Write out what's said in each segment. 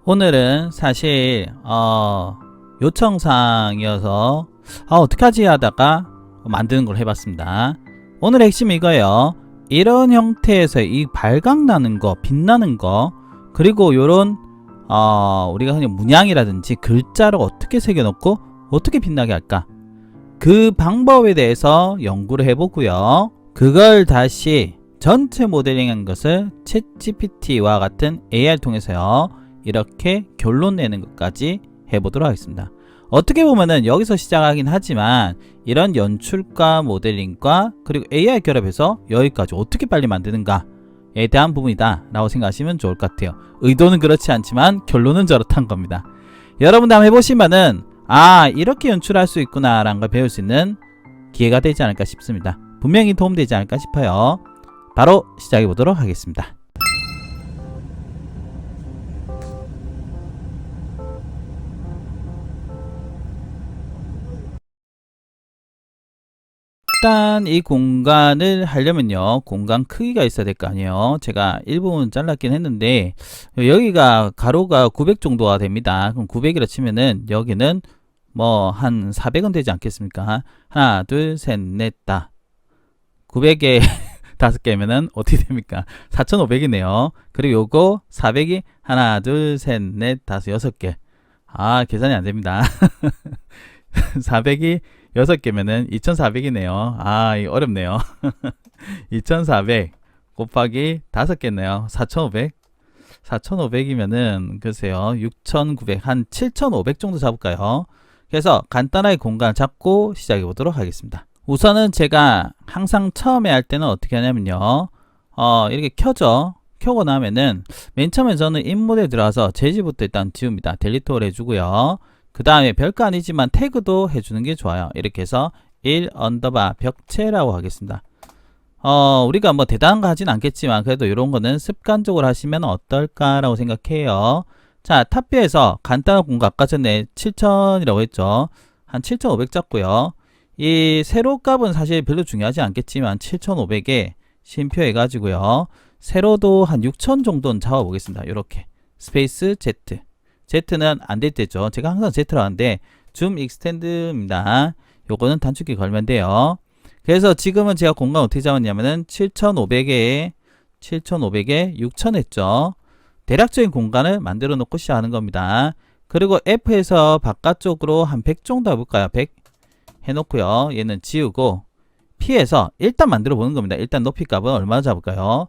오늘은 사실 요청사항이어서 어떡하지 하다가 만드는 걸 해봤습니다. 오늘의 핵심이 이거예요. 이런 형태에서 이 발광나는 거, 빛나는 거, 그리고 요런 우리가 그냥 문양이라든지 글자를 어떻게 새겨놓고 어떻게 빛나게 할까, 그 방법에 대해서 연구를 해보고요. 그걸 다시 전체 모델링한 것을 챗GPT와 같은 AI를 통해서요, 이렇게 결론 내는 것까지 해보도록 하겠습니다. 어떻게 보면은 여기서 시작하긴 하지만 이런 연출과 모델링과 그리고 AI 결합해서 여기까지 어떻게 빨리 만드는가에 대한 부분이다 라고 생각하시면 좋을 것 같아요. 의도는 그렇지 않지만 결론은 저렇단 겁니다. 여러분도 한번 해보시면은 이렇게 연출할 수 있구나 라는 걸 배울 수 있는 기회가 되지 않을까 싶습니다. 분명히 도움되지 않을까 싶어요. 바로 시작해 보도록 하겠습니다. 일단 이 공간을 하려면요, 공간 크기가 있어야 될 거 아니에요. 제가 일부분 잘랐긴 했는데 여기가 가로가 900 정도가 됩니다. 그럼 900이라 치면은 여기는 뭐 한 400은 되지 않겠습니까? 하나 둘 셋 넷 다 900에 5개면은 어떻게 됩니까? 4500이네요. 그리고 요거 400이 하나 둘 셋 넷 다섯 6개. 계산이 안 됩니다. 400이 6개면은 2400이네요. 이거 어렵네요. 2400 곱하기 5개네요. 4500. 4500이면은 글쎄요, 6900, 한 7500 정도 잡을까요? 그래서 간단하게 공간을 잡고 시작해 보도록 하겠습니다. 우선은 제가 항상 처음에 할 때는 어떻게 하냐면요, 이렇게 켜고 나면은 맨 처음에 저는 인모드에 들어가서 제지부터 일단 지웁니다. 델리트를 해주고요. 그 다음에 별거 아니지만 태그도 해주는 게 좋아요. 이렇게 해서 1 언더바 벽체라고 하겠습니다. 우리가 뭐 대단한 거 하진 않겠지만 그래도 이런 거는 습관적으로 하시면 어떨까라고 생각해요. 자, 탑뷰에서 간단한 공간, 아까 전에 7000이라고 했죠. 한 7500 잡고요. 이 세로 값은 사실 별로 중요하지 않겠지만 7500에 심표 해가지고요, 세로도 한 6000 정도는 잡아 보겠습니다. 이렇게 스페이스 Z, Z는 안 될 때죠. 제가 항상 Z로 하는데 줌 익스텐드입니다. 요거는 단축키 걸면 돼요. 그래서 지금은 제가 공간 어떻게 잡았냐면은 7500에 6000 했죠. 대략적인 공간을 만들어 놓고 시작하는 겁니다. 그리고 F에서 바깥쪽으로 한 100 정도 해볼까요? 100 해놓고요. 얘는 지우고 P에서 일단 만들어 보는 겁니다. 일단 높이 값은 얼마나 잡을까요?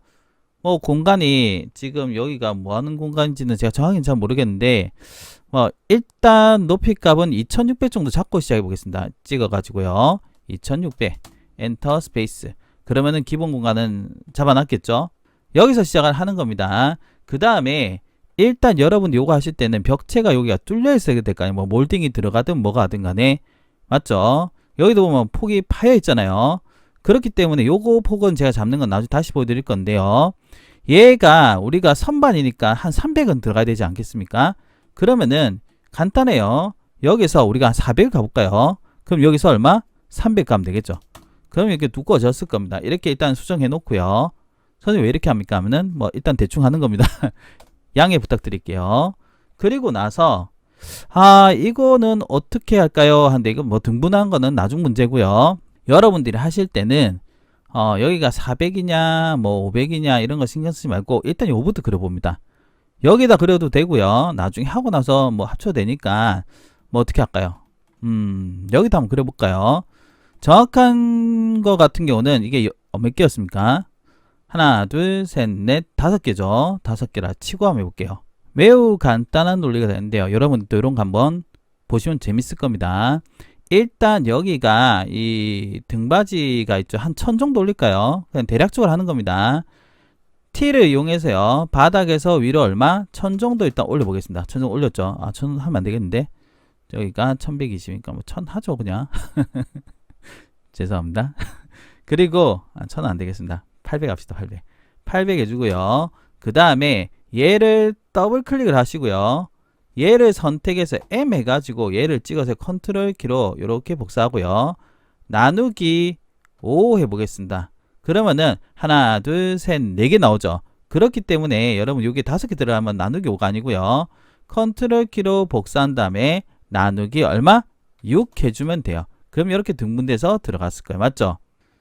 뭐 공간이 지금 여기가 뭐 하는 공간인지는 제가 정확히 잘 모르겠는데 일단 높이 값은 2600 정도 잡고 시작해 보겠습니다. 찍어 가지고요, 2600 엔터 스페이스. 그러면은 기본 공간은 잡아놨겠죠. 여기서 시작을 하는 겁니다. 그 다음에 일단 여러분 요거 하실 때는 벽체가 여기가 뚫려 있어야 될 거 아니에요. 뭐 몰딩이 들어가든 뭐가 하든 간에, 맞죠? 여기도 보면 폭이 파여 있잖아요. 그렇기 때문에 요거 폭은 제가 잡는 건 나중에 다시 보여드릴 건데요, 얘가 우리가 선반이니까 한 300은 들어가야 되지 않겠습니까? 그러면은 간단해요. 여기서 우리가 한 400 가볼까요? 그럼 여기서 얼마? 300 가면 되겠죠. 그럼 이렇게 두꺼워졌을 겁니다. 이렇게 일단 수정해 놓고요. 선생님 왜 이렇게 합니까 하면은 일단 대충 하는 겁니다. 양해 부탁드릴게요. 그리고 나서 이거는 어떻게 할까요? 한데 이거 등분한 거는 나중 문제고요. 여러분들이 하실 때는 여기가 400이냐 500이냐 이런 거 신경 쓰지 말고 일단 요거부터 그려봅니다. 여기다 그려도 되고요. 나중에 하고 나서 합쳐도 되니까 어떻게 할까요? 여기다 한번 그려볼까요? 정확한 거 같은 경우는 이게 몇 개였습니까? 하나 둘 셋 넷 5개죠. 5개라 치고 한번 해볼게요. 매우 간단한 논리가 되는데요, 여러분도 이런 거 한번 보시면 재밌을 겁니다. 일단 여기가 이 등받이가 있죠. 한 1000 정도 올릴까요? 그냥 대략적으로 하는 겁니다. T를 이용해서요, 바닥에서 위로 얼마? 1000 정도 일단 올려보겠습니다. 1000 정도 올렸죠. 1000 하면 안 되겠는데, 여기가 1120이니까 1000 하죠 그냥. 죄송합니다. 그리고 1000은 안 되겠습니다. 800 합시다. 800 해주고요. 그 다음에 얘를 더블 클릭을 하시고요, 얘를 선택해서 M 해가지고 얘를 찍어서 컨트롤 키로 이렇게 복사하고요, 나누기 5 해보겠습니다. 그러면은 하나 둘 셋 4개 나오죠. 그렇기 때문에 여러분 여기 5개 들어가면 나누기 5가 아니고요, 컨트롤 키로 복사한 다음에 나누기 얼마? 6 해주면 돼요. 그럼 이렇게 등분돼서 들어갔을 거예요. 맞죠?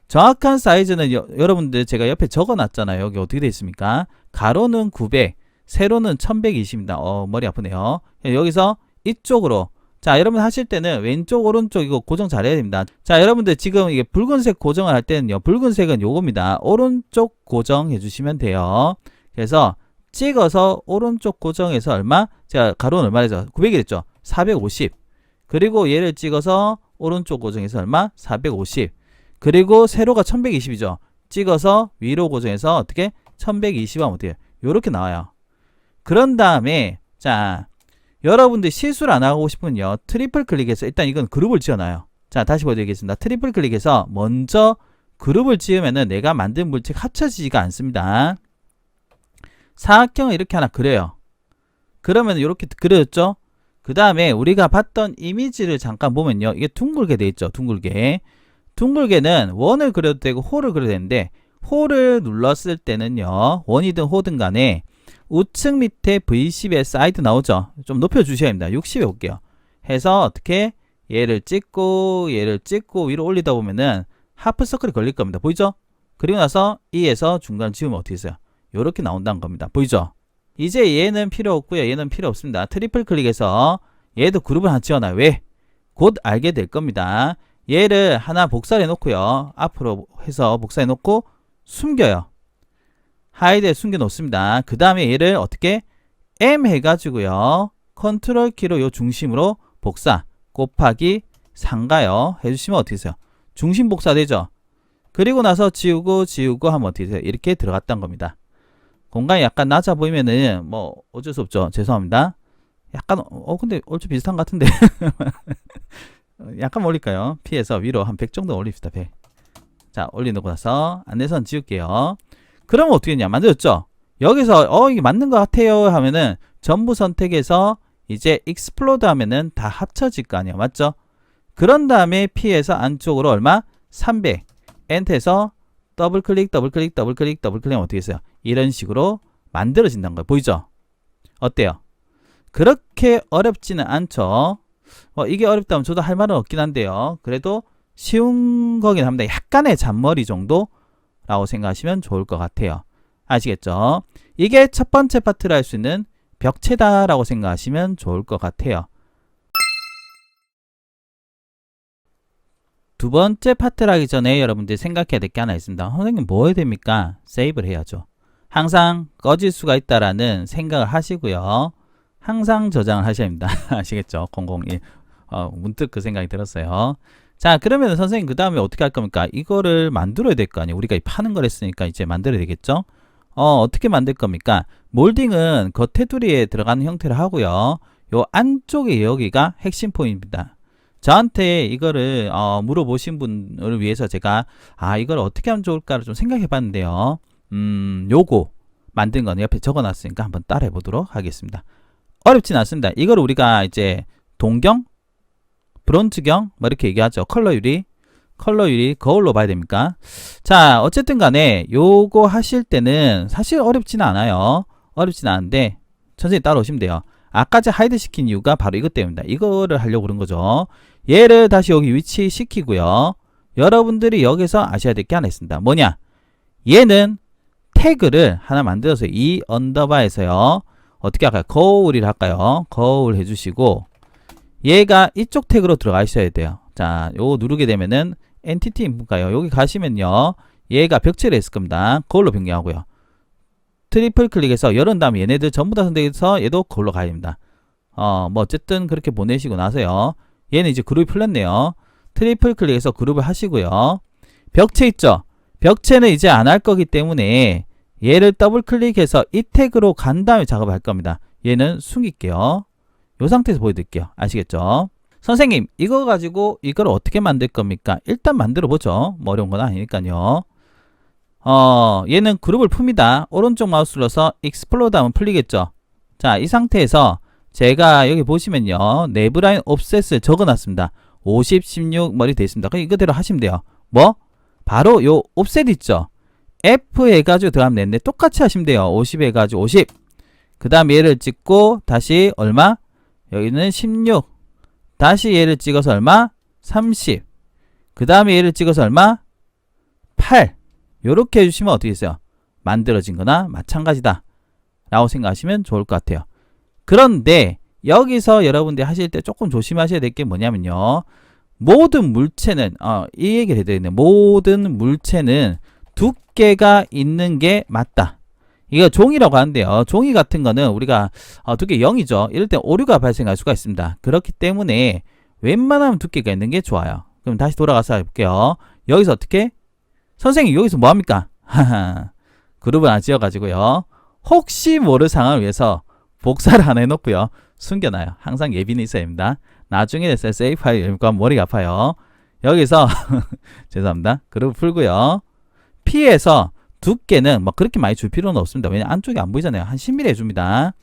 정확한 사이즈는 여러분들 제가 옆에 적어놨잖아요. 여기 어떻게 되어 있습니까? 가로는 900, 세로는 1120입니다. 머리 아프네요. 여기서 이쪽으로, 자, 여러분 하실 때는 왼쪽 오른쪽 이거 고정 잘해야 됩니다. 자, 여러분들 지금 이게 붉은색 고정을 할 때는요, 붉은색은 요겁니다. 오른쪽 고정해 주시면 돼요. 그래서 찍어서 오른쪽 고정해서 얼마? 제가 가로는 얼마래죠? 900이랬죠? 450. 그리고 얘를 찍어서 오른쪽 고정해서 얼마? 450. 그리고 세로가 1120이죠. 찍어서 위로 고정해서 어떻게? 1120 하면 어떻게? 요렇게 나와요. 그런 다음에, 자, 여러분들 실수를 안 하고 싶으면요, 트리플 클릭해서 일단 이건 그룹을 지어놔요. 자, 다시 보여드리겠습니다. 트리플 클릭해서 먼저 그룹을 지으면은 내가 만든 물체가 합쳐지지가 않습니다. 사각형을 이렇게 하나 그려요. 그러면 이렇게 그려졌죠? 그 다음에 우리가 봤던 이미지를 잠깐 보면요, 이게 둥글게 돼 있죠. 둥글게는 원을 그려도 되고 홀을 그려도 되는데, 홀을 눌렀을 때는요, 원이든 호든 간에 우측 밑에 V10의 사이드 나오죠. 좀 높여주셔야 합니다. 60에 올게요. 해서 어떻게 얘를 찍고 위로 올리다 보면은 하프 서클이 걸릴 겁니다. 보이죠? 그리고 나서 E에서 중간 지우면 어떻게 있어요? 요렇게 나온다는 겁니다. 보이죠? 이제 얘는 필요 없고요. 얘는 필요 없습니다. 트리플 클릭해서 얘도 그룹을 하나 지어놔요. 왜? 곧 알게 될 겁니다. 얘를 하나 복사해 놓고요. 앞으로 해서 복사해 놓고 숨겨요. 하이드에 숨겨 놓습니다. 그 다음에 얘를 어떻게? M 해가지고요. 컨트롤 키로 요 중심으로 복사 곱하기 상가요. 해주시면 어떻게 돼요? 중심 복사 되죠? 그리고 나서 지우고 하면 어떻게 돼요? 이렇게 들어갔단 겁니다. 공간이 약간 낮아 보이면은 뭐 어쩔 수 없죠. 죄송합니다. 약간 근데 얼추 비슷한 것 같은데 약간 올릴까요? 피해서 위로 한 100 정도 올립시다. 100. 자, 올려놓고 나서 안내선 지울게요. 그러면 어떻게 했냐? 만들었죠? 여기서 이게 맞는 것 같아요 하면은 전부 선택해서 이제 익스플로드 하면은 다 합쳐질 거 아니에요. 맞죠? 그런 다음에 P에서 안쪽으로 얼마? 300 엔터에서 더블클릭 하면 어떻게 했어요? 이런 식으로 만들어진다는 거예요. 보이죠? 어때요? 그렇게 어렵지는 않죠. 이게 어렵다면 저도 할 말은 없긴 한데요. 그래도 쉬운 거긴 합니다. 약간의 잔머리 정도라고 생각하시면 좋을 것 같아요. 아시겠죠? 이게 첫 번째 파트를 할 수 있는 벽체다라고 생각하시면 좋을 것 같아요. 두 번째 파트를 하기 전에 여러분들이 생각해야 될 게 하나 있습니다. 선생님 뭐 해야 됩니까? 세이브를 해야죠. 항상 꺼질 수가 있다라는 생각을 하시고요. 항상 저장을 하셔야 합니다. 아시겠죠? 001. 문득 그 생각이 들었어요. 자, 그러면 선생님 그 다음에 어떻게 할 겁니까? 이거를 만들어야 될 거 아니에요. 우리가 파는 걸 했으니까 이제 만들어야 되겠죠? 어떻게 만들 겁니까? 몰딩은 겉테두리에 들어가는 형태를 하고요. 요 안쪽에 여기가 핵심 포인트입니다. 저한테 이거를 물어보신 분을 위해서 제가 이걸 어떻게 하면 좋을까를 좀 생각해 봤는데요. 요거 만든 거는 옆에 적어 놨으니까 한번 따라해 보도록 하겠습니다. 어렵진 않습니다. 이걸 우리가 이제 동경, 브론즈경 뭐 이렇게 얘기하죠. 컬러 유리 거울로 봐야 됩니까? 자, 어쨌든 간에 요거 하실 때는 사실 어렵지는 않아요. 어렵진 않은데 선생님 따라오시면 돼요. 아까 제가 하이드 시킨 이유가 바로 이것 때문입니다. 이거를 하려고 그런 거죠. 얘를 다시 여기 위치시키고요. 여러분들이 여기서 아셔야 될 게 하나 있습니다. 뭐냐? 얘는 태그를 하나 만들어서 이 언더바에서요. 어떻게 할까요? 거울이라 할까요? 거울 해주시고 얘가 이쪽 태그로 들어가 있어야 돼요. 자, 요거 누르게 되면은 엔티티 인프가요. 여기 가시면요. 얘가 벽체를 했을 겁니다. 거울로 변경하고요. 트리플 클릭해서 열은 다음에 얘네들 전부 다 선택해서 얘도 거울로 가야 됩니다. 뭐 어쨌든 그렇게 보내시고 나서요. 얘는 이제 그룹이 풀렸네요. 트리플 클릭해서 그룹을 하시고요. 벽체 있죠? 벽체는 이제 안 할 거기 때문에 얘를 더블 클릭해서 이 태그로 간 다음에 작업을 할 겁니다. 얘는 숨길게요. 이 상태에서 보여드릴게요. 아시겠죠? 선생님 이거 가지고 이걸 어떻게 만들 겁니까? 일단 만들어 보죠. 뭐 어려운 건 아니니까요. 얘는 그룹을 풉니다. 오른쪽 마우스 눌러서 익스플로드 하면 풀리겠죠? 자, 이 상태에서 제가 여기 보시면요. 내부 라인 옵셋을 적어 놨습니다. 50, 16 머리 되어 있습니다. 그럼 이거대로 하시면 돼요. 뭐? 바로 요 옵셋 있죠? F 해가지고 들어가면 되는데 똑같이 하시면 돼요. 50 해가지고 50. 그 다음 얘를 찍고 다시 얼마? 여기는 16. 다시 얘를 찍어서 얼마? 30. 그 다음에 얘를 찍어서 얼마? 8. 요렇게 해주시면 어떻게 됐어요? 만들어진 거나 마찬가지다 라고 생각하시면 좋을 것 같아요. 그런데 여기서 여러분들이 하실 때 조금 조심하셔야 될 게 뭐냐면요. 모든 물체는 이 얘기를 해드려야 돼요. 모든 물체는 두께가 있는 게 맞다. 이거 종이라고 하는데요. 종이 같은 거는 우리가 두께 0이죠. 이럴 때 오류가 발생할 수가 있습니다. 그렇기 때문에 웬만하면 두께가 있는 게 좋아요. 그럼 다시 돌아가서 해볼게요. 여기서 어떻게? 선생님 여기서 뭐합니까? 그룹을 하나 지어가지고요. 혹시 모를 상황을 위해서 복사를 하나 해놓고요. 숨겨놔요. 항상 예비는 있어야 됩니다. 나중에 됐어요. 세이프 파일과 머리가 아파요. 여기서 죄송합니다. 그룹 풀고요. P에서 두께는 뭐 그렇게 많이 줄 필요는 없습니다. 왜냐면 안쪽이 안 보이잖아요. 한 10mm 해줍니다.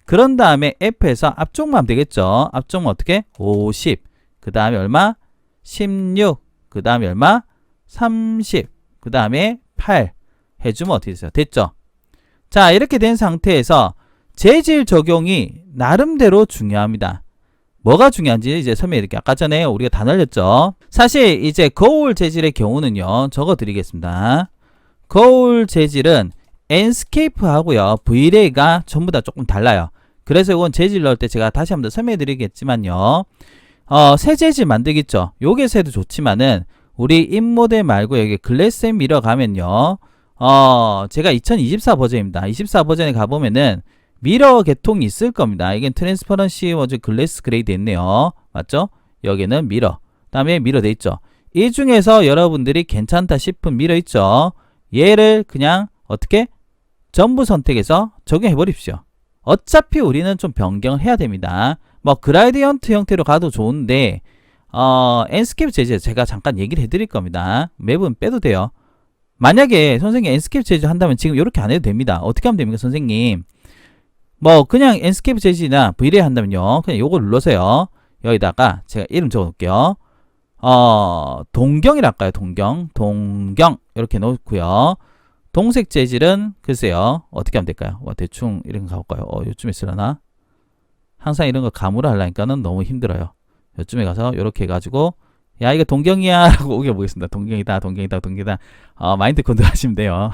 그런 다음에 F에서 앞쪽만 하면 되겠죠. 앞쪽만 어떻게? 50. 그 다음에 얼마? 16. 그 다음에 얼마? 30. 그 다음에 8. 해주면 어떻게 됐어요? 됐죠? 자, 이렇게 된 상태에서 재질 적용이 나름대로 중요합니다. 뭐가 중요한지 이제 설명해 드릴게요. 아까 전에 우리가 다 날렸죠. 사실 이제 거울 재질의 경우는요. 적어 드리겠습니다. 거울 재질은 엔스케이프 하고요. V레이가 전부 다 조금 달라요. 그래서 이건 재질 넣을 때 제가 다시 한번 더 설명해 드리겠지만요. 새 재질 만들겠죠. 요게서 해도 좋지만은 우리 인모델 말고 여기 글래스 앤 미러 가면요. 제가 2024 버전입니다. 24 버전에 가보면은 미러 계통이 있을 겁니다. 이게 트랜스퍼런시 워즈 글래스 그레이드 있네요. 맞죠? 여기는 미러. 그 다음에 미러 돼 있죠. 이 중에서 여러분들이 괜찮다 싶은 미러 있죠. 얘를 그냥 어떻게? 전부 선택해서 적용해 버립시오. 어차피 우리는 좀 변경을 해야 됩니다. 뭐 그라디언트 형태로 가도 좋은데 엔스케이프 재질 제가 잠깐 얘기를 해드릴 겁니다. 맵은 빼도 돼요. 만약에 선생님 엔스케이프 재질 한다면 지금 이렇게 안 해도 됩니다. 어떻게 하면 됩니까 선생님? 뭐 그냥 엔스케이프 재질이나 V레이 한다면요. 그냥 요거 눌러서요. 여기다가 제가 이름 적어 놓을게요. 동경이라 할까요? 동경 이렇게 놓고요. 동색 재질은 글쎄요. 어떻게 하면 될까요? 대충 이런 거 가볼까요? 요쯤에 있으려나? 항상 이런 거 감으로 하려니까는 너무 힘들어요. 요쯤에 가서 이렇게 해가지고 야 이거 동경이야 라고 우겨보겠습니다. 동경이다. 마인드 컨트롤 하시면 돼요.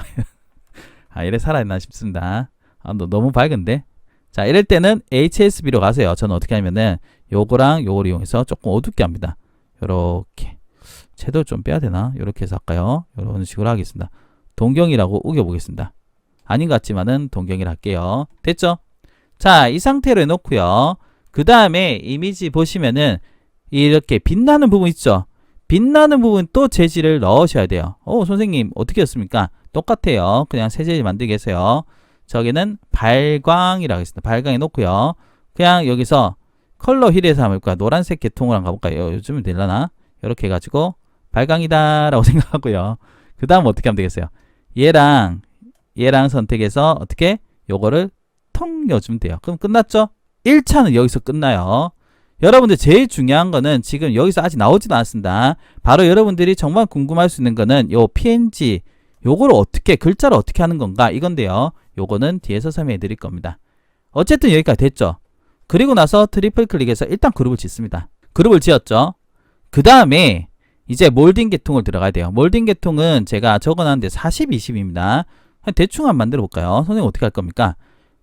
이래 살아있나 싶습니다. 너무 밝은데? 자, 이럴 때는 HSB로 가세요. 저는 어떻게 하면은 요거랑 요거를 이용해서 조금 어둡게 합니다. 요렇게. 채도를 좀 빼야 되나? 요렇게 해서 할까요? 요런 식으로 하겠습니다. 동경이라고 우겨보겠습니다. 아닌 것 같지만은 동경이라 할게요. 됐죠? 자, 이 상태로 해놓고요. 그 다음에 이미지 보시면은 이렇게 빛나는 부분 있죠? 빛나는 부분 또 재질을 넣으셔야 돼요. 선생님 어떻게 했습니까? 똑같아요. 그냥 새 재질 만들게 해서요. 저기는 발광이라고 했습니다. 발광에 놓고요. 그냥 여기서 컬러 힐에서 한번 해볼까요? 노란색 계통을 한번 가볼까요? 요즘은 되려나? 이렇게 해가지고 발광이다 라고 생각하고요. 그 다음 어떻게 하면 되겠어요? 얘랑 선택해서 어떻게? 요거를 통 넣어주면 돼요. 그럼 끝났죠? 1차는 여기서 끝나요. 여러분들 제일 중요한 거는 지금 여기서 아직 나오지도 않습니다. 바로 여러분들이 정말 궁금할 수 있는 거는 요 PNG 요거를 어떻게 글자를 어떻게 하는 건가 이건데요. 요거는 뒤에서 설명해 드릴 겁니다. 어쨌든 여기까지 됐죠. 그리고 나서 트리플 클릭해서 일단 그룹을 짓습니다. 그룹을 지었죠. 그 다음에 이제 몰딩 계통을 들어가야 돼요. 몰딩 계통은 제가 적어놨는데 40, 20입니다. 대충 한번 만들어 볼까요? 선생님 어떻게 할 겁니까?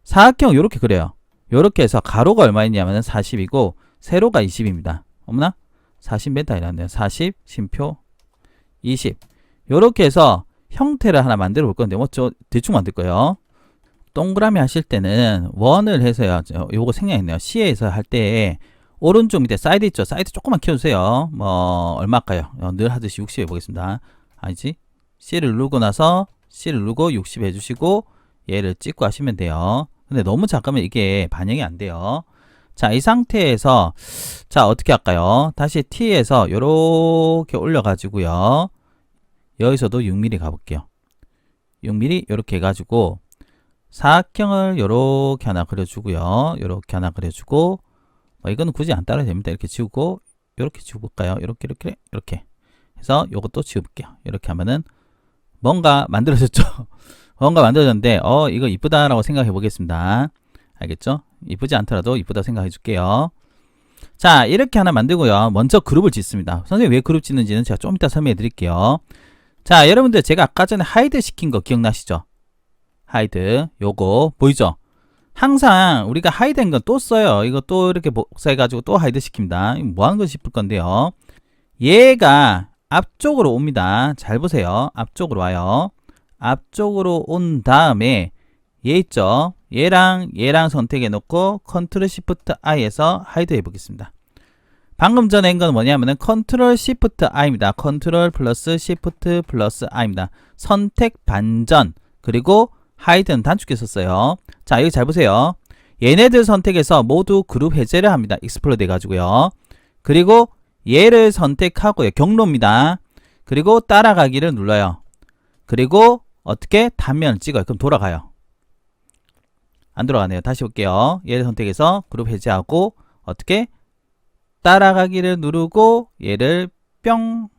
사각형 요렇게 그려요. 요렇게 해서 가로가 얼마 있냐면 40이고 세로가 20입니다. 어머나? 40m 이라는데요. 40, 심표 20. 요렇게 해서 형태를 하나 만들어 볼 건데 저 대충 만들 거예요. 동그라미 하실 때는 원을 해서요. 요거 생략했네요. C에서 할 때 오른쪽 밑에 사이드 있죠. 사이드 조금만 키워주세요. 뭐 얼마일까요? 늘 하듯이 60 해보겠습니다. 아니지? C를 누르고 나서 C를 누르고 60 해주시고 얘를 찍고 하시면 돼요. 근데 너무 작으면 이게 반영이 안 돼요. 자, 이 상태에서 자 어떻게 할까요? 다시 T에서 요렇게 올려가지고요. 여기서도 6mm 가볼게요. 6mm 이렇게 해가지고 사각형을 요렇게 하나 그려주고요. 요렇게 하나 그려주고 이거는 굳이 안 따라도 됩니다. 이렇게 지우고 요렇게 지워볼까요? 이렇게 해서 요것도 지워볼게요. 이렇게 하면은 뭔가 만들어졌죠. 뭔가 만들어졌는데 이거 이쁘다라고 생각해 보겠습니다. 알겠죠? 이쁘지 않더라도 이쁘다 생각해 줄게요. 자, 이렇게 하나 만들고요. 먼저 그룹을 짓습니다. 선생님 왜 그룹 짓는지는 제가 좀 이따 설명해 드릴게요. 자, 여러분들 제가 아까 전에 하이드 시킨 거 기억나시죠? 하이드 요거 보이죠? 항상 우리가 하이드한 건 또 써요. 이거 또 이렇게 복사해 가지고 또 하이드 시킵니다. 이거 뭐 하는 거 싶을 건데요. 얘가 앞쪽으로 옵니다. 잘 보세요. 앞쪽으로 와요. 앞쪽으로 온 다음에 얘 있죠? 얘랑 선택해 놓고 컨트롤 시프트 I에서 하이드 해 보겠습니다. 방금 전에 한 건 뭐냐면은 컨트롤 시프트 I입니다. 컨트롤 플러스 시프트 플러스 I입니다. 선택 반전 그리고 하이드는 단축키 썼어요. 자, 여기 잘 보세요. 얘네들 선택해서 모두 그룹 해제를 합니다. 익스플로드 해가지고요. 그리고 얘를 선택하고요. 경로입니다. 그리고 따라가기를 눌러요. 그리고 어떻게 단면을 찍어요. 그럼 돌아가요. 안 돌아가네요. 다시 볼게요. 얘를 선택해서 그룹 해제하고 어떻게 따라가기를 누르고 얘를 뿅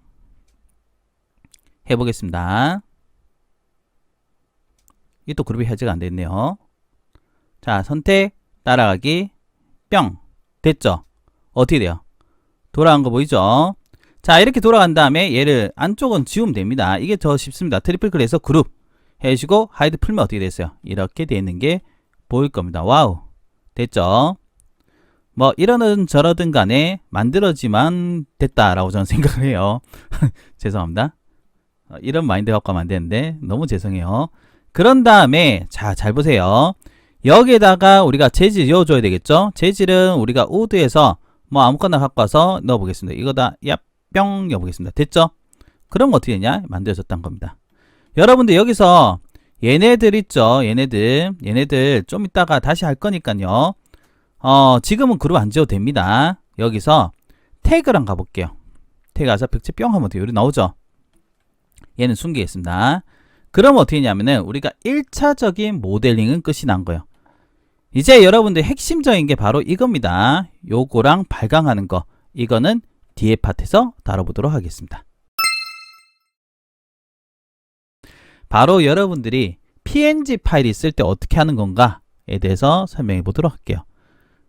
해보겠습니다. 이게 또 그룹이 해제가 안 됐네요. 자, 선택 따라가기 뿅 됐죠? 어떻게 돼요? 돌아간 거 보이죠? 자, 이렇게 돌아간 다음에 얘를 안쪽은 지우면 됩니다. 이게 더 쉽습니다. 트리플 클릭해서 그룹 해주시고 하이드 풀면 어떻게 됐어요? 이렇게 되어 있는 게 보일 겁니다. 와우 됐죠? 뭐 이러든 저러든 간에 만들어지만 됐다라고 저는 생각을 해요. 죄송합니다. 이런 마인드 갖고 하면 안 되는데 너무 죄송해요. 그런 다음에 자, 잘 보세요. 여기에다가 우리가 재질 넣어줘야 되겠죠? 재질은 우리가 우드에서 뭐 아무거나 갖고 와서 넣어보겠습니다. 이거다 얍뿅 넣어보겠습니다. 됐죠? 그럼 어떻게 되냐? 만들어졌다는 겁니다. 여러분들 여기서 얘네들 있죠? 얘네들 좀 이따가 다시 할 거니까요. 지금은 그룹 안 지어도 됩니다. 여기서 태그랑 가볼게요. 태그 가서 벽체 뿅 하면 돼요. 여기 나오죠? 얘는 숨기겠습니다. 그럼 어떻게 했냐면은 우리가 1차적인 모델링은 끝이 난 거예요. 이제 여러분들 핵심적인 게 바로 이겁니다. 요거랑 발광하는 거. 이거는 뒤에 파트에서 다뤄보도록 하겠습니다. 바로 여러분들이 PNG 파일이 있을 때 어떻게 하는 건가에 대해서 설명해 보도록 할게요.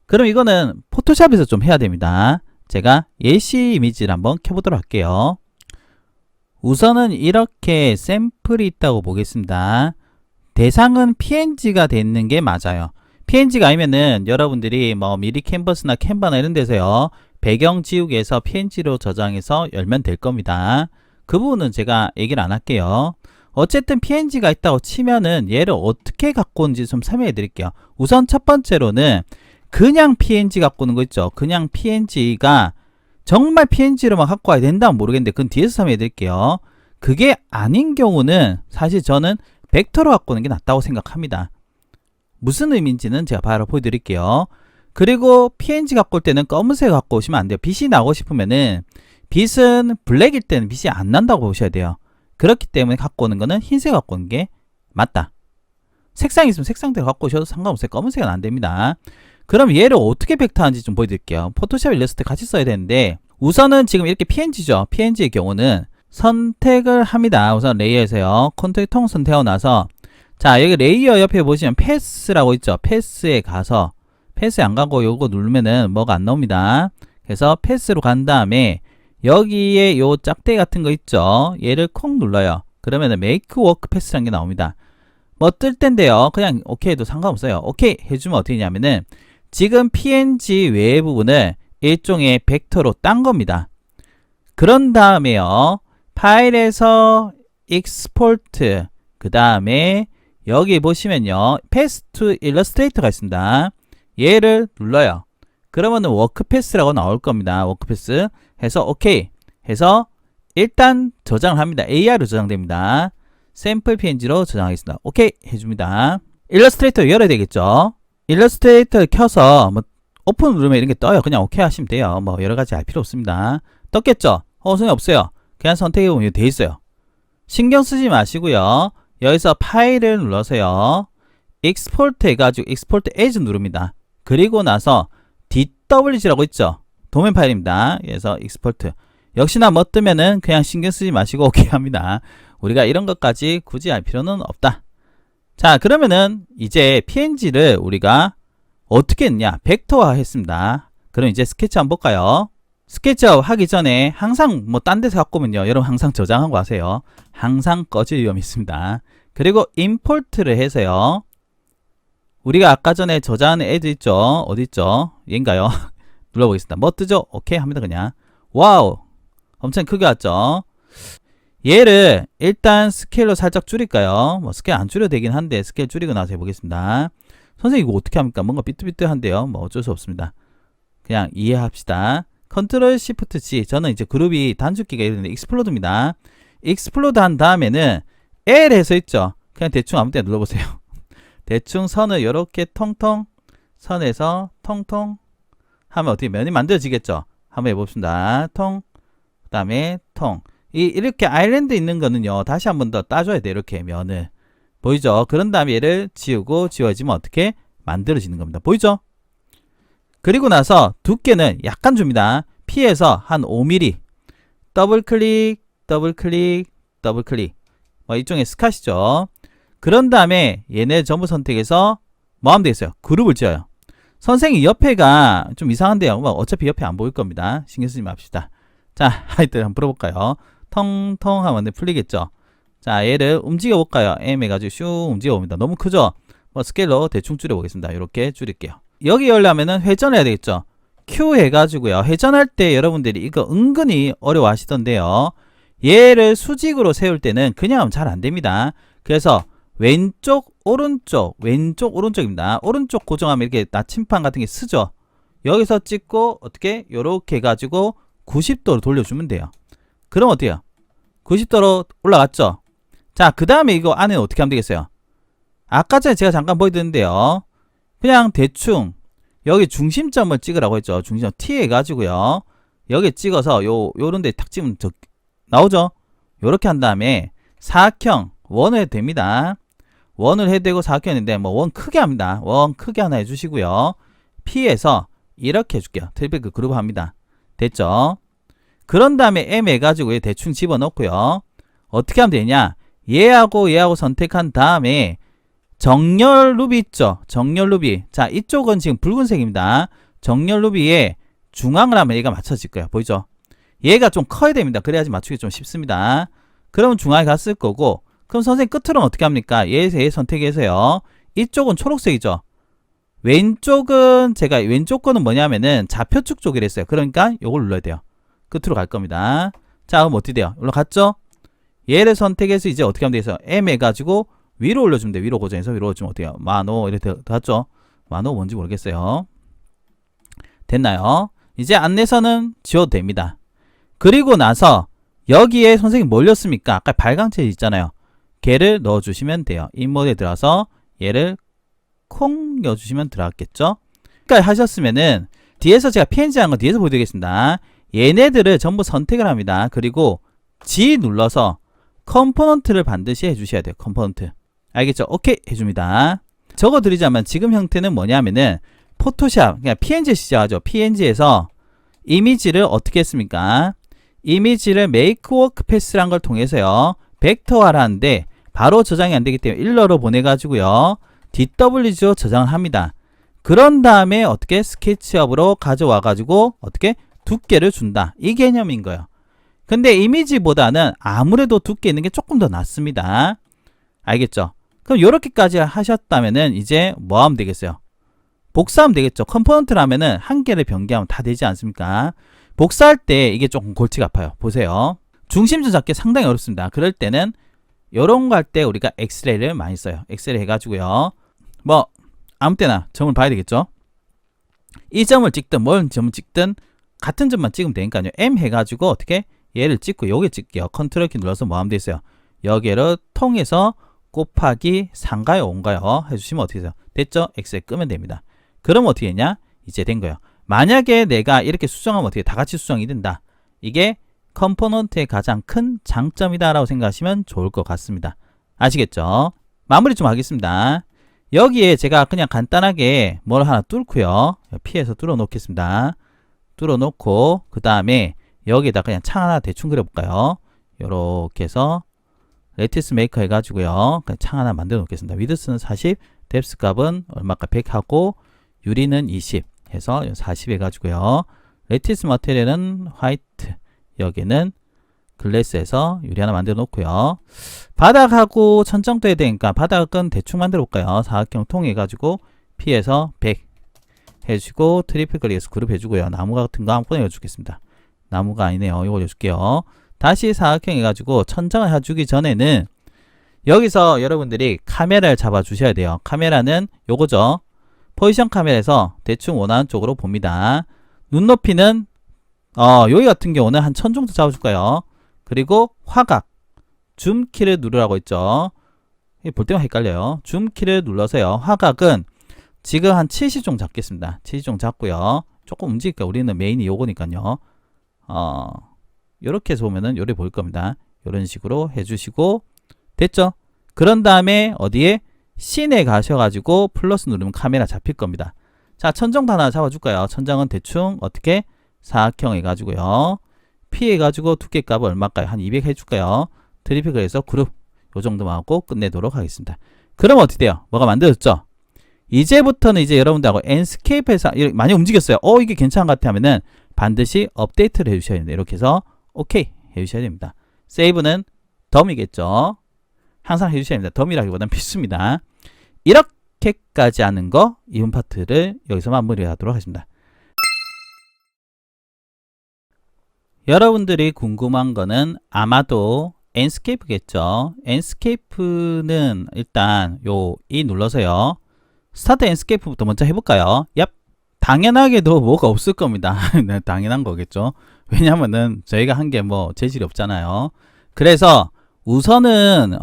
그럼 이거는 포토샵에서 좀 해야 됩니다. 제가 예시 이미지를 한번 켜보도록 할게요. 우선은 이렇게 샘플이 있다고 보겠습니다. 대상은 PNG가 되는 게 맞아요. PNG가 아니면은 여러분들이 뭐 미리 캔버스나 캔바나 이런 데서요. 배경 지우개에서 PNG로 저장해서 열면 될 겁니다. 그 부분은 제가 얘기를 안 할게요. 어쨌든 PNG가 있다고 치면은 얘를 어떻게 갖고 오는지 좀 설명해 드릴게요. 우선 첫 번째로는 그냥 PNG 갖고 오는 거 있죠. 그냥 PNG가 정말 PNG로만 갖고 와야 된다면 모르겠는데 그건 뒤에서 설명해 드릴게요. 그게 아닌 경우는 사실 저는 벡터로 갖고 오는 게 낫다고 생각합니다. 무슨 의미인지는 제가 바로 보여드릴게요. 그리고 PNG 갖고 올 때는 검은색 갖고 오시면 안 돼요. 빛이 나고 싶으면은 빛은 블랙일 때는 빛이 안 난다고 보셔야 돼요. 그렇기 때문에 갖고 오는 거는 흰색 갖고 오는 게 맞다. 색상이 있으면 색상대로 갖고 오셔도 상관없어요. 검은색은 안 됩니다. 그럼 얘를 어떻게 벡터하는지 좀 보여드릴게요. 포토샵 일러스트 같이 써야 되는데 우선은 지금 이렇게 PNG죠. PNG의 경우는 선택을 합니다. 우선 레이어에서요. 컨트롤 통 선택하고 나서 자, 여기 레이어 옆에 보시면 패스라고 있죠. 패스에 가서 패스에 안 가고 요거 누르면은 뭐가 안 나옵니다. 그래서 패스로 간 다음에 여기에 요 짝대기 같은 거 있죠. 얘를 콕 눌러요. 그러면은 make work 패스라는 게 나옵니다. 뭐 뜰 텐데요. 그냥 오케이 해도 상관없어요. 오케이 해주면 어떻게 되냐면은 지금 PNG 외의 부분을 일종의 벡터로 딴 겁니다. 그런 다음에요. 파일에서 export 그 다음에 여기 보시면요. pass to illustrator가 있습니다. 얘를 눌러요. 그러면은 워크패스라고 나올 겁니다. 워크패스 해서 오케이 해서 일단 저장을 합니다. AR로 저장됩니다. 샘플 PNG로 저장하겠습니다. 오케이 해줍니다. 일러스트레이터 열어야 되겠죠. 일러스트레이터 켜서 뭐 오픈 누르면 이런 게 떠요. 그냥 오케이 하시면 돼요. 뭐 여러가지 할 필요 없습니다. 떴겠죠? 선생님 없어요. 그냥 선택해보면 돼 있어요. 신경 쓰지 마시고요. 여기서 파일을 눌러서요. export 해가지고 export as 누릅니다. 그리고 나서 DWG라고 있죠. 도면 파일입니다. 그래서 export. 역시나 뭐 뜨면은 그냥 신경 쓰지 마시고 오케이 합니다. 우리가 이런 것까지 굳이 할 필요는 없다. 자, 그러면은 이제 PNG를 우리가 펼쳐보도록 하겠습니다. 자, 여러분들 어떻게 했냐? 벡터화 했습니다. 그럼 이제 스케치 한번 볼까요? 스케치업 하기 전에 항상 뭐 딴 데서 갖고 오면요, 여러분 항상 저장하고 하세요. 항상 꺼질 위험이 있습니다. 그리고 임포트를 해서요, 우리가 아까 전에 저장하는 애들 있죠? 어디 있죠? 얘인가요? 눌러보겠습니다. 뭐 뜨죠? 오케이 합니다. 그냥 와우, 엄청 크게 왔죠? 얘를 일단 스케일로 살짝 줄일까요? 뭐 스케일 안 줄여도 되긴 한데 스케일 줄이고 나서 해보겠습니다. 선생님 이거 어떻게 합니까? 뭔가 삐뚤삐뚤한데요. 뭐 어쩔 수 없습니다. 그냥 이해합시다. 컨트롤 시프트 C. 저는 이제 그룹이 단축키가 이런데 익스플로드입니다. 익스플로드 한 다음에는 L 해서 있죠? 그냥 대충 아무 때나 눌러보세요. 대충 선을 이렇게 통통, 선에서 통통 하면 어떻게 면이 만들어지겠죠? 한번 해봅시다. 통, 그 다음에 통. 이렇게 아일랜드 있는 거는요, 다시 한 번 더 따줘야 돼요. 이렇게 면을. 보이죠? 그런 다음에 얘를 지우고 지워지면 어떻게 만들어지는 겁니다. 보이죠? 그리고 나서 두께는 약간 줍니다. P에서 한 5mm. 더블 클릭, 더블 클릭, 더블 클릭. 이쪽에 스카시죠. 그런 다음에 얘네 전부 선택해서 뭐 하면 되겠어요? 그룹을 지어요. 선생님 옆에가 좀 이상한데요. 어차피 옆에 안 보일 겁니다. 신경 쓰지 맙시다. 자, 하여튼 한번 풀어볼까요? 통통 하면 풀리겠죠. 자, 얘를 움직여 볼까요? M 해가지고 슉 움직여 봅니다. 너무 크죠? 스케일로 대충 줄여 보겠습니다. 이렇게 줄일게요. 여기 열려면은 회전해야 되겠죠. Q 해가지고요, 회전할 때 여러분들이 이거 은근히 어려워 하시던데요, 얘를 수직으로 세울 때는 그냥 하면 잘 안됩니다. 그래서 왼쪽 오른쪽 왼쪽 오른쪽입니다. 오른쪽 고정하면 이렇게 나침판 같은 게 쓰죠. 여기서 찍고 어떻게 요렇게 해가지고 90도로 돌려주면 돼요. 그럼 어때요? 90도로 올라갔죠. 자, 그 다음에 이거 안에 어떻게 하면 되겠어요? 아까 전에 제가 잠깐 보여드렸는데요, 그냥 대충 여기 중심점을 찍으라고 했죠. 중심점 T 해가지고요, 여기 찍어서 요런 데 탁 찍으면 나오죠. 요렇게 한 다음에 사각형 원을 해도 됩니다. 원을 해도 되고 사각형인데 뭐 원 크게 합니다. 원 크게 하나 해주시고요, P에서 이렇게 해줄게요. 트리플 그룹 합니다. 됐죠? 그런 다음에 M 해가지고 대충 집어넣고요, 어떻게 하면 되냐? 얘하고 얘하고 선택한 다음에 정렬 루비 있죠? 정렬 루비. 자, 이쪽은 지금 붉은색입니다. 정렬 루비에 중앙을 하면 얘가 맞춰질 거예요. 보이죠? 얘가 좀 커야 됩니다. 그래야지 맞추기 좀 쉽습니다. 그러면 중앙에 갔을 거고, 그럼 선생님 끝으로는 어떻게 합니까? 얘 선택해서요, 이쪽은 초록색이죠? 왼쪽은 제가 왼쪽 거는 뭐냐면은 좌표축 쪽이랬어요. 그러니까 요걸 눌러야 돼요. 끝으로 갈 겁니다. 자, 그럼 어떻게 돼요? 올라갔죠? 얘를 선택해서 이제 어떻게 하면 되겠어요? M 해가지고 위로 올려주면 돼요. 위로 고정해서 위로 올려주면 어때요? 만호 이렇게 들어갔죠? 만호 뭔지 모르겠어요. 됐나요? 이제 안내선은 지워도 됩니다. 그리고 나서 여기에 선생님 뭘 넣습니까? 아까 발광체 있잖아요. 걔를 넣어주시면 돼요. 인모드에 들어가서 얘를 콩 넣어주시면 들어갔겠죠? 그러니까 하셨으면은 뒤에서 제가 PNG 한 거 뒤에서 보여드리겠습니다. 얘네들을 전부 선택을 합니다. 그리고 G 눌러서 컴포넌트를 반드시 해주셔야 돼요. 컴포넌트. 알겠죠? 오케이 해줍니다. 적어드리자면 지금 형태는 뭐냐면은 포토샵, 그냥 PNG 시작하죠. PNG에서 이미지를 어떻게 했습니까? 이미지를 메이크 워크 패스란 걸 통해서요, 벡터화라는데 바로 저장이 안 되기 때문에 일러로 보내가지고요, DWG로 저장을 합니다. 그런 다음에 어떻게 스케치업으로 가져와가지고 어떻게 두께를 준다. 이 개념인 거예요. 근데 이미지보다는 아무래도 두께 있는 게 조금 더 낫습니다. 알겠죠? 그럼 요렇게까지 하셨다면은 이제 뭐 하면 되겠어요? 복사하면 되겠죠. 컴포넌트라면은 한 개를 변경하면 다 되지 않습니까? 복사할 때 이게 조금 골치가 아파요. 보세요. 중심점 잡기 상당히 어렵습니다. 그럴 때는 요런 거 할 때 우리가 엑스레이를 많이 써요. 엑스레이 해가지고요, 뭐 아무 때나 점을 봐야 되겠죠. 이 점을 찍든 뭘 점을 찍든 같은 점만 찍으면 되니까요. M 해가지고 어떻게 얘를 찍고 여기 찍게요. 컨트롤 키 눌러서 뭐 하면 되겠어요? 여기를 통해서 곱하기 3가요 5가요 해주시면 어떻게 돼요? 됐죠? 엑셀 끄면 됩니다. 그럼 어떻게 했냐? 이제 된 거예요. 만약에 내가 이렇게 수정하면 어떻게 다 같이 수정이 된다. 이게 컴포넌트의 가장 큰 장점이다 라고 생각하시면 좋을 것 같습니다. 아시겠죠? 마무리 좀 하겠습니다. 여기에 제가 그냥 간단하게 뭘 하나 뚫고요, 피해서 뚫어 놓겠습니다. 뚫어 놓고 그 다음에 여기에다 그냥 창 하나 대충 그려볼까요? 요렇게 해서 레티스 메이커 해가지고요, 그냥 창 하나 만들어 놓겠습니다. 위드스는 40, 뎁스 값은 얼마까 100 하고 유리는 20 해서 40 해가지고요. 레티스 머티리얼은 화이트, 여기는 글래스에서 유리 하나 만들어 놓고요. 바닥하고 천정도 해야 되니까 바닥은 대충 만들어 볼까요? 사각형 통 해가지고 P에서 100 해주고 트리플 클릭해서 그룹 해주고요. 나무 같은 거 한번 해주겠습니다. 나무가 아니네요. 이거 올려줄게요. 다시 사각형 해가지고 천장을 해주기 전에는 여기서 여러분들이 카메라를 잡아 주셔야 돼요. 카메라는 요거죠. 포지션 카메라에서 대충 원하는 쪽으로 봅니다. 눈높이는 여기 같은 경우는 한 1000 정도 잡아줄까요? 그리고 화각 줌 키를 누르라고 했죠. 볼 때만 헷갈려요. 줌 키를 눌러서요. 화각은 지금 한 70 정도 잡겠습니다. 70 정도 잡고요. 조금 움직일까? 우리는 메인이 요거니까요. 요렇게 해서 보면은 요래 보일 겁니다. 요런 식으로 해주시고 됐죠? 그런 다음에 어디에 씬에 가셔가지고 플러스 누르면 카메라 잡힐 겁니다. 자, 천정도 하나 잡아줄까요? 천장은 대충 어떻게 사각형 해가지고요. P 해가지고 두께 값을 얼마일까요? 한 200 해줄까요? 트리플 해서 그룹 요 정도만 하고 끝내도록 하겠습니다. 그럼 어떻게 돼요? 뭐가 만들어졌죠? 이제부터는 이제 여러분들하고 엔스케이프에서 많이 움직였어요. 이게 괜찮은 것 같아 하면은 반드시 업데이트를 해주셔야 됩니다. 이렇게 해서 오케이 해주셔야 됩니다. 세이브는 덤이겠죠. 항상 해주셔야 됩니다. 덤이라기보다는 필수입니다. 이렇게까지 하는 거 이번 파트를 여기서 마무리하도록 하겠습니다. 여러분들이 궁금한 거는 아마도 엔스케이프겠죠. 엔스케이프는 일단 이 눌러서요. 스타트 엔스케이프부터 먼저 해볼까요? 얍. 당연하게도 뭐가 없을 겁니다. 네, 당연한 거겠죠. 왜냐면은 저희가 한 게 뭐 재질이 없잖아요. 그래서 우선은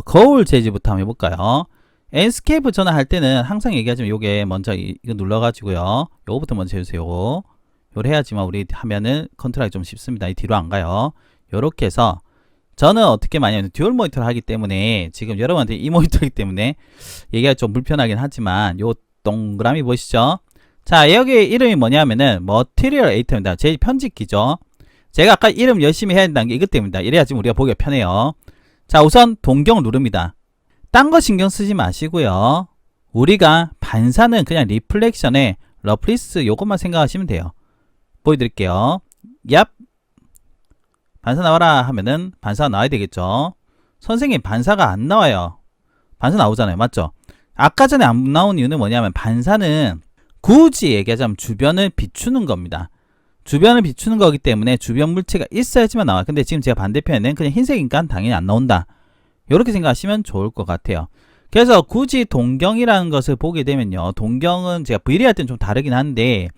거울 재질부터 한번 해볼까요? 엔스케이프 저는 할 때는 항상 얘기하지만 요게 먼저 이거 눌러가지고요. 요거부터 먼저 해주세요. 요걸 해야지만 우리 화면을 컨트롤하기 좀 쉽습니다. 이 뒤로 안 가요. 요렇게 해서 저는 어떻게 많이 하냐면 듀얼 모니터를 하기 때문에 지금 여러분한테 이 모니터이기 때문에 얘기가 좀 불편하긴 하지만 요 동그라미 보이시죠? 자, 여기 이름이 뭐냐면은 머티리얼 에디터입니다. 제 편집기죠. 제가 아까 이름 열심히 해야 된다는 게 이것 때문입니다. 이래야지 우리가 보기가 편해요. 자, 우선 동경을 누릅니다. 딴 거 신경 쓰지 마시고요. 우리가 반사는 그냥 리플렉션에 러프리스 요것만 생각하시면 돼요. 보여드릴게요. 얍. 반사 나와라 하면은 반사가 나와야 되겠죠. 선생님 반사가 안 나와요. 반사 나오잖아요. 맞죠? 아까 전에 안 나온 이유는 뭐냐면 반사는 굳이 얘기하자면 주변을 비추는 겁니다. 주변을 비추는 거기 때문에 주변 물체가 있어야지만 나와요. 근데 지금 제가 반대편에는 그냥 흰색이니까 당연히 안 나온다. 이렇게 생각하시면 좋을 것 같아요. 그래서 굳이 동경이라는 것을 보게 되면요. 동경은 제가 VL 할 때는 좀 다르긴 한데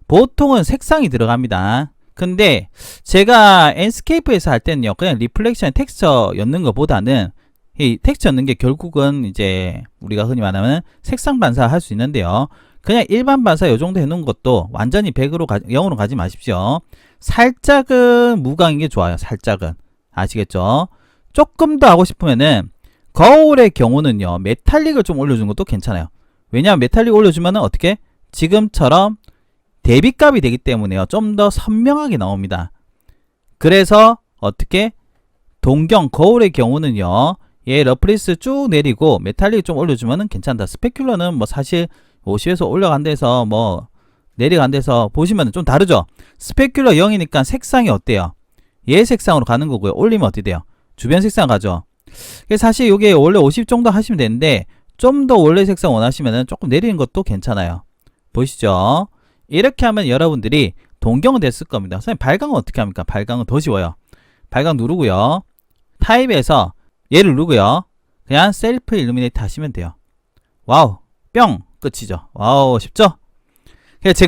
보통은 색상이 들어갑니다. 근데 제가 엔스케이프에서 할 때는요. 그냥 리플렉션 텍스처 였는 것보다는 이 텍스처 였는 게 결국은 이제 우리가 흔히 말하면 색상 반사 할 수 있는데요. 그냥 일반 반사 요 정도 해놓은 것도 완전히 100으로 0으로 가지 마십시오. 살짝은 무광인 게 좋아요. 살짝은. 아시겠죠? 조금 더 하고 싶으면은 거울의 경우는요. 메탈릭을 좀 올려주는 것도 괜찮아요. 왜냐하면 메탈릭 올려주면은 어떻게? 지금처럼 대비값이 되기 때문에요. 좀 더 선명하게 나옵니다. 그래서 어떻게? 동경 거울의 경우는요. 얘 러프리스 쭉 내리고 메탈릭 좀 올려주면은 괜찮다. 스페큘러는 뭐 사실 50에서 올라간 데서 뭐 내려간 데서 보시면 좀 다르죠. 스페큘러 0이니까 색상이 어때요? 얘 색상으로 가는 거고요. 올리면 어떻게 돼요? 주변 색상 가죠. 사실 이게 원래 50 정도 하시면 되는데 좀 더 원래 색상 원하시면 조금 내리는 것도 괜찮아요. 보이시죠? 이렇게 하면 여러분들이 동경은 됐을 겁니다. 선생님 발광은 어떻게 합니까? 발광은 더 쉬워요. 발광 누르고요. 타입에서 얘를 누르고요. 그냥 셀프 일루미네이트 하시면 돼요. 와우 뿅 끝이죠. 와우 쉽죠? 그래서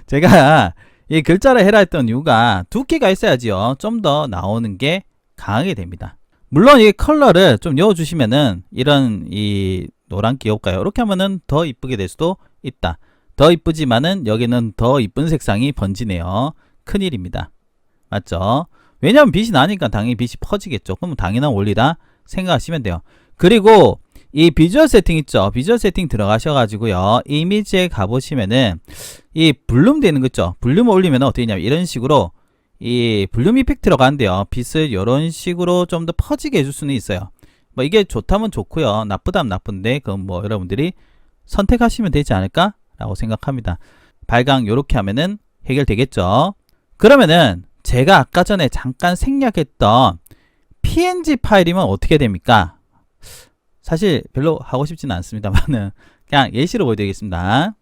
제가 이 글자를 해라 했던 이유가 두께가 있어야지요. 좀 더 나오는 게 강하게 됩니다. 물론 이 컬러를 좀 넣어주시면은 이런 이 노란기 효과요. 이렇게 하면은 더 이쁘게 될 수도 있다. 더 이쁘지만은 여기는 더 이쁜 색상이 번지네요. 큰일입니다. 맞죠? 왜냐면 빛이 나니까 당연히 빛이 퍼지겠죠. 그럼 당연한 원리다 생각하시면 돼요. 그리고 이 비주얼 세팅 있죠. 비주얼 세팅 들어가셔가지고요. 이미지에 가보시면은 이 블룸 되는 거 있죠. 블룸을 올리면 어떻게 되냐면 이런 식으로 이 블룸 이펙트 들어가는데요. 빛을 이런 식으로 좀 더 퍼지게 해줄 수는 있어요. 뭐 이게 좋다면 좋고요. 나쁘다면 나쁜데 그건 뭐 여러분들이 선택하시면 되지 않을까 라고 생각합니다. 발광 요렇게 하면은 해결되겠죠. 그러면은 제가 아까 전에 잠깐 생략했던 PNG 파일이면 어떻게 됩니까? 사실 별로 하고 싶지는 않습니다만은 그냥 예시로 보여드리겠습니다.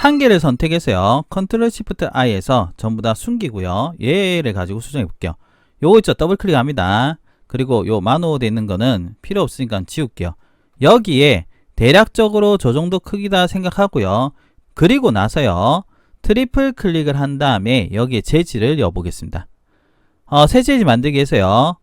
한 개를 선택해서요. 컨트롤 시프트 I에서 전부 다 숨기고요. 얘를 가지고 수정해 볼게요. 요거 있죠? 더블 클릭합니다. 그리고 요 마누어 돼 있는 거는 필요 없으니까 지울게요. 여기에 대략적으로 저 정도 크기다 생각하고요. 그리고 나서요. 트리플 클릭을 한 다음에 여기에 재질을 넣어보겠습니다. 새 재질 만들기 위해서요.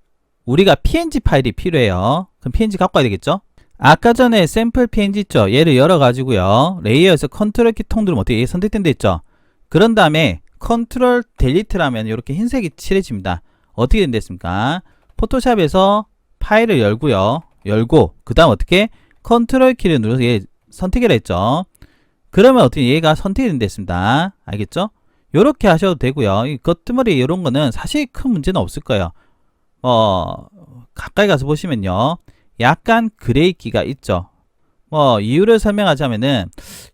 우리가 PNG 파일이 필요해요. 그럼 PNG 갖고 와야 되겠죠? 아까 전에 샘플 PNG 있죠? 얘를 열어가지고요. 레이어에서 컨트롤 키 통 누르면 어떻게 선택된 데 있죠? 그런 다음에 컨트롤 델리트라면 이렇게 흰색이 칠해집니다. 어떻게 된댔습니까? 포토샵에서 파일을 열고요. 열고 그 다음 어떻게? 컨트롤 키를 눌러서 얘 선택을 했죠. 그러면 어떻게 얘가 선택이 된댔습니다. 알겠죠? 요렇게 하셔도 되고요. 이 겉머리 이런 거는 사실 큰 문제는 없을 거예요. 가까이 가서 보시면요. 약간 그레이기가 있죠. 이유를 설명하자면은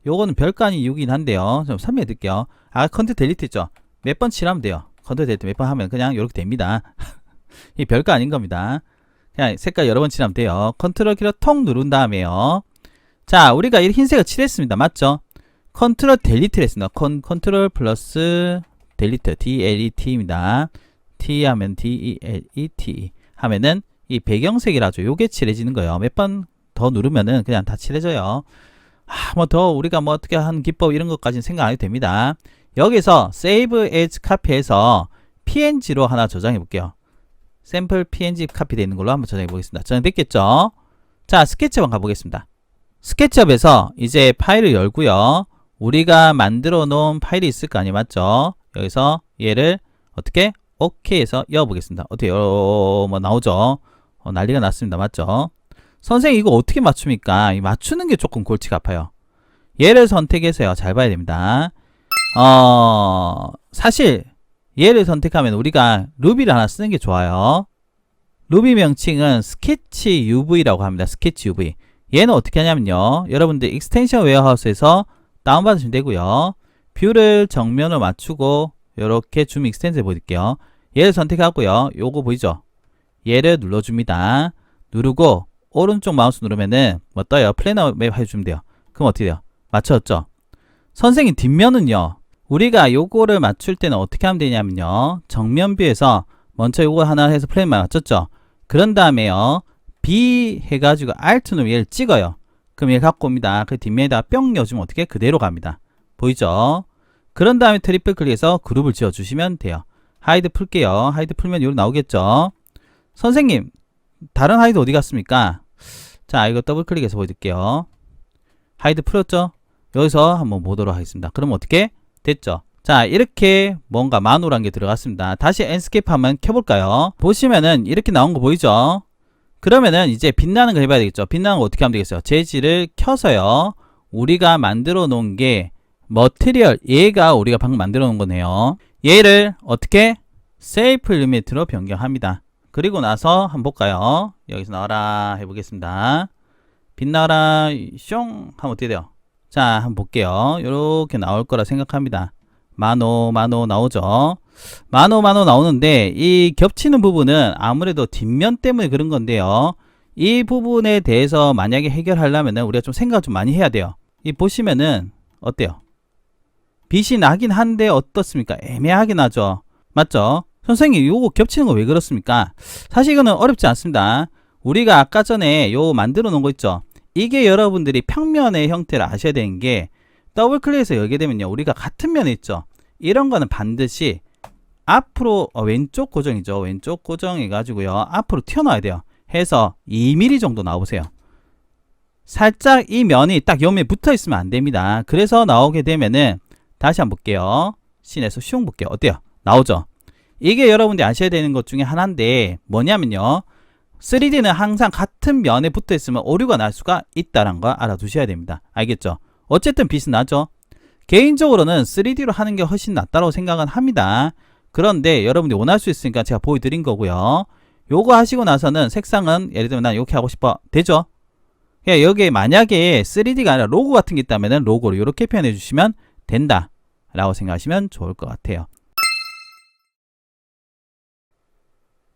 요거는 별거 아닌 이유긴 한데요. 좀 설명해 드릴게요. 컨트롤 델리트 있죠. 몇 번 칠하면 돼요. 컨트롤 델리트 몇 번 하면 그냥 이렇게 됩니다. 이 별거 아닌 겁니다. 그냥 색깔 여러 번 칠하면 돼요. 컨트롤 키로 통 누른 다음에요. 자, 우리가 이 흰색을 칠했습니다. 맞죠? 컨트롤 델리트를 했습니다. 컨트롤 플러스 델리트 DLET입니다. T 하면 DELET 하면은 이 배경색이라죠. 요게 칠해지는 거예요. 몇 번 더 누르면은 그냥 다 칠해져요. 뭐 더 우리가 뭐 어떻게 하는 기법 이런 것까지는 생각 안 해도 됩니다. 여기서 Save as Copy에서 PNG로 하나 저장해 볼게요. 샘플 PNG 카피 되어 있는 걸로 한번 저장해 보겠습니다. 저장됐겠죠? 자, 스케치업 가보겠습니다. 스케치업에서 이제 파일을 열고요. 우리가 만들어 놓은 파일이 있을 거 아니에요. 맞죠? 여기서 얘를 어떻게? 오케이 해서 열어보겠습니다. 어떻게 뭐 나오죠? 난리가 났습니다. 맞죠? 선생님 이거 어떻게 맞춥니까? 이 맞추는 게 조금 골치가 아파요. 얘를 선택해서요. 잘 봐야 됩니다. 사실 얘를 선택하면 우리가 루비를 하나 쓰는 게 좋아요. 루비 명칭은 스케치 UV라고 합니다. 스케치 UV. 얘는 어떻게 하냐면요. 여러분들 익스텐션 웨어하우스에서 다운받으시면 되고요. 뷰를 정면으로 맞추고 이렇게 줌 익스텐드 해보릴게요. 얘를 선택하고요. 요거 보이죠? 얘를 눌러줍니다. 누르고 오른쪽 마우스 누르면은 뭐 떠요? 플래너 맵 해주면 돼요. 그럼 어떻게 돼요? 맞췄죠? 선생님 뒷면은요. 우리가 요거를 맞출 때는 어떻게 하면 되냐면요. 정면 뷰에서 먼저 요거 하나 해서 플레이만 맞췄죠? 그런 다음에요. B 해가지고 Alt 누르면 얘를 찍어요. 그럼 얘 갖고 옵니다. 그 뒷면에다가 뿅 넣어주면 어떻게? 그대로 갑니다. 보이죠? 그런 다음에 트리플 클릭해서 그룹을 지어주시면 돼요. 하이드 풀게요. 하이드 풀면 여기 나오겠죠? 선생님 다른 하이드 어디 갔습니까? 자, 이거 더블 클릭해서 보여드릴게요. 하이드 풀었죠? 여기서 한번 보도록 하겠습니다. 그럼 어떻게? 됐죠? 자, 이렇게 뭔가 마누라는 게 들어갔습니다. 다시 엔스케이프 한번 켜볼까요? 보시면은 이렇게 나온 거 보이죠? 그러면은 이제 빛나는 거 해봐야 되겠죠? 빛나는 거 어떻게 하면 되겠어요? 재질을 켜서요. 우리가 만들어 놓은 게 머티리얼, 얘가 우리가 방금 만들어 놓은 거네요. 얘를 어떻게? 세이프 리미트로 변경합니다. 그리고 나서 한번 볼까요? 여기서 나와라 해보겠습니다. 빛나라 숑 하면 어떻게 돼요? 자, 한번 볼게요. 이렇게 나올 거라 생각합니다. 마노 나오죠? 마노 나오는데 이 겹치는 부분은 아무래도 뒷면 때문에 그런 건데요. 이 부분에 대해서 만약에 해결하려면 우리가 좀 생각을 좀 많이 해야 돼요. 이 보시면은 어때요? 빛이 나긴 한데 어떻습니까? 애매하게 나죠? 맞죠? 선생님 요거 겹치는 거 왜 그렇습니까? 사실 이거는 어렵지 않습니다. 우리가 아까 전에 요 만들어 놓은 거 있죠? 이게 여러분들이 평면의 형태를 아셔야 되는 게 더블 클릭해서 열게 되면요. 우리가 같은 면에 있죠? 이런 거는 반드시 앞으로 왼쪽 고정이죠. 왼쪽 고정해 가지고요. 앞으로 튀어나와야 돼요. 해서 2mm 정도 나오세요. 살짝 이 면이 딱 옆면에 붙어 있으면 안 됩니다. 그래서 나오게 되면은 다시 한번 볼게요. 씬에서 슝 볼게요. 어때요? 나오죠? 이게 여러분들이 아셔야 되는 것 중에 하나인데 뭐냐면요. 3D는 항상 같은 면에 붙어 있으면 오류가 날 수가 있다는 거 알아두셔야 됩니다. 알겠죠? 어쨌든 빛은 나죠? 개인적으로는 3D로 하는 게 훨씬 낫다고 생각은 합니다. 그런데 여러분들이 원할 수 있으니까 제가 보여드린 거고요. 요거 하시고 나서는 색상은 예를 들면 난 이렇게 하고 싶어. 되죠? 여기에 만약에 3D가 아니라 로고 같은 게 있다면 로고를 이렇게 표현해 주시면 된다 라고 생각하시면 좋을 것 같아요.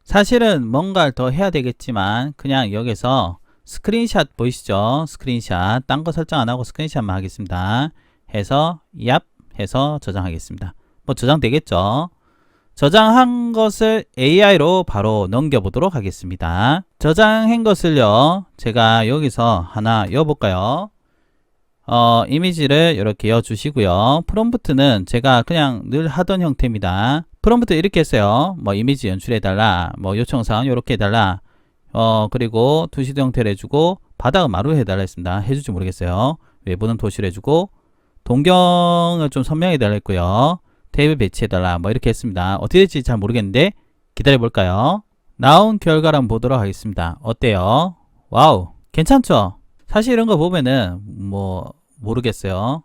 사실은 뭔가를 더 해야 되겠지만 그냥 여기서 스크린샷 보이시죠? 스크린샷 딴 거 설정 안 하고 스크린샷만 하겠습니다. 해서 얍 해서 저장하겠습니다. 뭐 저장 되겠죠? 저장한 것을 AI로 바로 넘겨보도록 하겠습니다. 저장한 것을요, 제가 여기서 하나 여볼까요? 이미지를 이렇게 여주시고요. 프롬프트는 제가 그냥 늘 하던 형태입니다. 프롬프트 이렇게 했어요. 뭐 이미지 연출해달라, 뭐 요청사항 이렇게 해달라, 그리고 투시도 형태를 해주고, 바닥은 마루 해달라 했습니다. 해줄지 모르겠어요. 외부는 도시로 해주고, 동경을 좀 선명해달라 했고요. 테이블 배치해달라 뭐 이렇게 했습니다. 어떻게 될지 잘 모르겠는데 기다려볼까요? 나온 결과를 한번 보도록 하겠습니다. 어때요? 와우, 괜찮죠? 사실 이런 거 보면은 뭐 모르겠어요.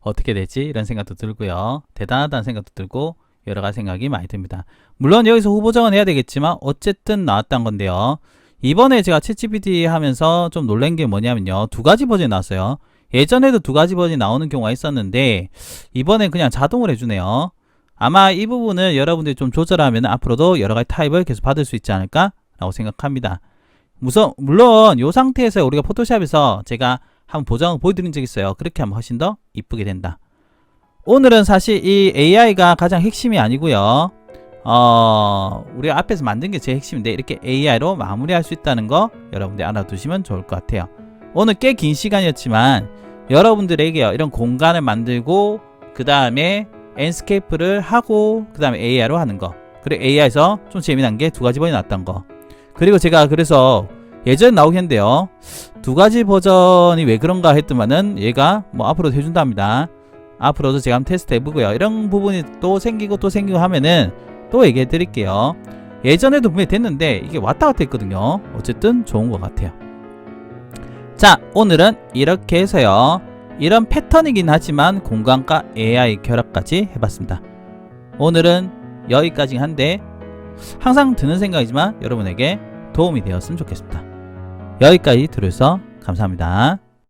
어떻게 되지? 이런 생각도 들고요. 대단하다는 생각도 들고 여러 가지 생각이 많이 듭니다. 물론 여기서 후보 정원해야 되겠지만 어쨌든 나왔던 건데요. 이번에 제가 챗GPT 하면서 좀 놀란 게 뭐냐면요. 2가지 버전이 나왔어요. 예전에도 2가지 버전이 나오는 경우가 있었는데 이번엔 그냥 자동으로 해주네요. 아마 이 부분을 여러분들이 좀 조절하면 앞으로도 여러 가지 타입을 계속 받을 수 있지 않을까 라고 생각합니다. 물론 이 상태에서 우리가 포토샵에서 제가 한번 보정을 보여드린 적이 있어요. 그렇게 하면 훨씬 더 이쁘게 된다. 오늘은 사실 이 AI가 가장 핵심이 아니고요. 우리가 앞에서 만든 게 제일 핵심인데 이렇게 AI로 마무리할 수 있다는 거 여러분들이 알아두시면 좋을 것 같아요. 오늘 꽤 긴 시간이었지만 여러분들에게 이런 공간을 만들고 그 다음에 엔스케이프를 하고 그 다음에 AI로 하는 거, 그리고 AI에서 좀 재미난 게 2가지 버전이 나왔던 거, 그리고 제가 그래서 예전에 나오긴 했는데요, 2가지 버전이 왜 그런가 했더만은 얘가 뭐 앞으로도 해준답니다. 앞으로도 제가 한번 테스트 해보고요. 이런 부분이 또 생기고 하면은 또 얘기해 드릴게요. 예전에도 분명히 됐는데 이게 왔다 갔다 했거든요. 어쨌든 좋은 것 같아요. 자, 오늘은 이렇게 해서요, 이런 패턴이긴 하지만 공간과 AI 결합까지 해봤습니다. 오늘은 여기까지 한데 항상 드는 생각이지만 여러분에게 도움이 되었으면 좋겠습니다. 여기까지 들어주셔서 감사합니다.